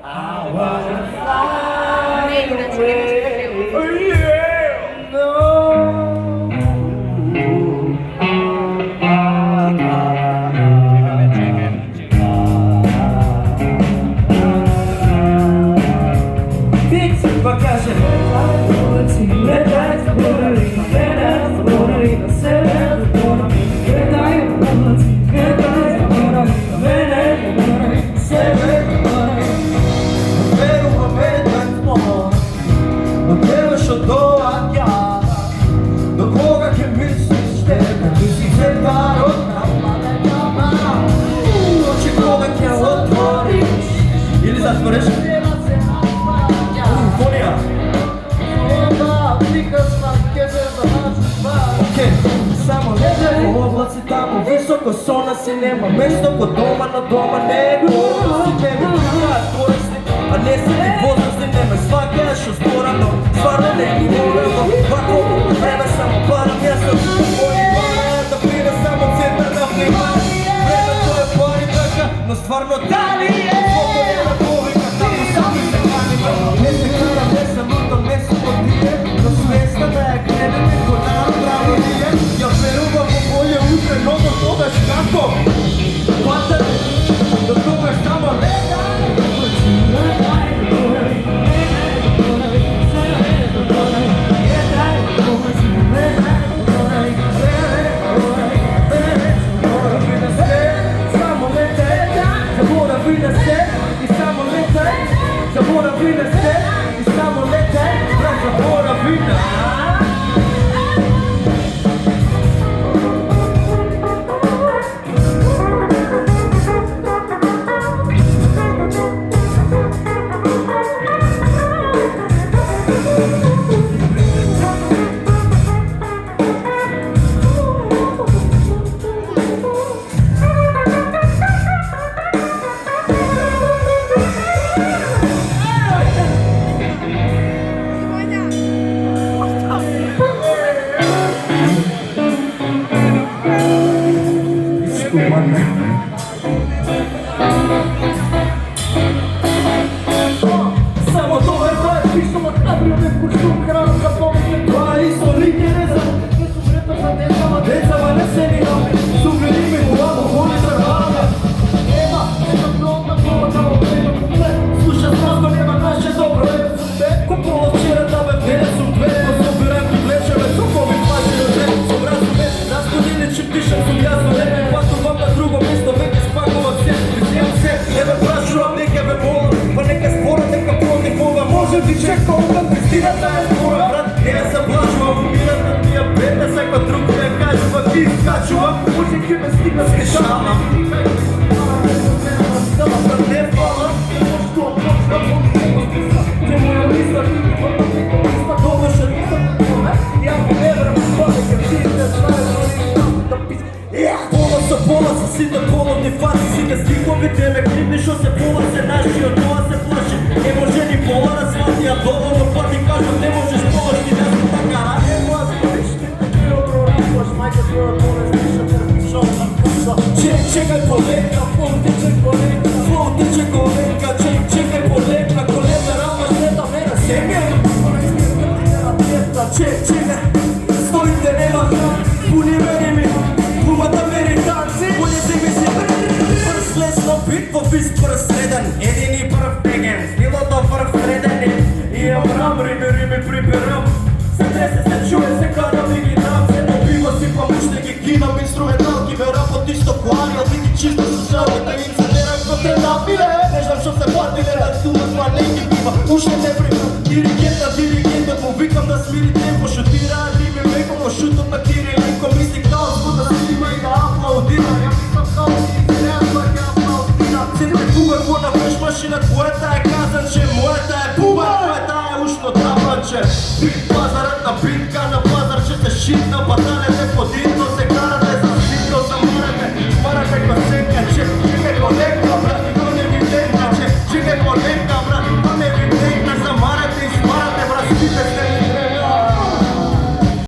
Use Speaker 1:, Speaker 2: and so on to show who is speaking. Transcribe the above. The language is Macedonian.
Speaker 1: I wanna fly away.
Speaker 2: Високо сона си нема место кod дома, на дома не е голо. Си тебе кажат корисни, а не си ти возрастни. Не ме свакаш од збора, но стварно не ги волам. Вако време само парам, јас съм мои пара да пида само центар на внимание. Времето е пари така, но стварно дали е. Фото е на повика, тамо сами се каниме. Не се карам, не съм лутом, не съм подие, но свеста да ја гледаме кода право ние. Ја верувам во болje утре, но до тогаш како? Патате, до тогаш само само тоа е тоа пишала кабрио ме курсум храна за помните. Тоа е исто лике не за не сум ретно за децама, децама не се ни раме. Сум гледиме главо, ходи за раме. Ема, ето пробна повода во плено комплет. Слуша сразно нема наше добро е за те. Купово вчера да бе мене сум две. Пособирам ти плечеве, сукови плачи до те. Сум разуме, нас години чим дишам сум јасно. Не ме патувам на друго место, веќе спакувам се. Приземам се, не ме прашувам, нека ме молам. Па нека спорам, нека проникнува. Може би чекам да пристината е спора. Брат, не ја заблажувам, умират на тия бета. Секој друг ја кажува, ти искачувам. Може ке ме стигна скешавам. Брат, не фала, што почна полијема. Че моја листа, довърша листа, ја го верам, спане ке втиите, знаеш, да писа. Пола са сите половни фази, сите стиховите ме кривни, шо се пола се наши, од тоа се плаши. Не може ни пола да свати, а доволно пати кажам, не можеш полаш, ти не си така ради. Емо аз говориш, ти не ти оброраш, майка твоја полеш, пиша терпишал на писа. Чекај полека, флоу тече колека, флоу тече колека, чекај полека, колека, рама снета мера, семја. Чекај, стоите нема, пуни мени ми, пумата мери танци, пуни си ми си прс лесно бит во вис прс среден, едини прв деген, стилото прв среден и имам рам, рими приберам. Се тресе, се чуе, се карам и ги дам, се добива си помуште ги кинам, инструменталки ме рапот исто плани, а ти ги чисто со жалбата им се дерам ко те напиле. Не знам шо се платиле, да студат ма не ги бива, уште не примам, диригентот му викам да смири темпо, шутира рими меко, ко шутот на кирилинко, мисли као збута снима и да аплаудира. Ја мислам као си изреазва ќе аплаудира. Центрифуга ко на фреш машина, твојата е казанче, мојата е буба, твојата е ушно табранче. Бит пазарот на битка, на пазар че се шитна, батале не подира.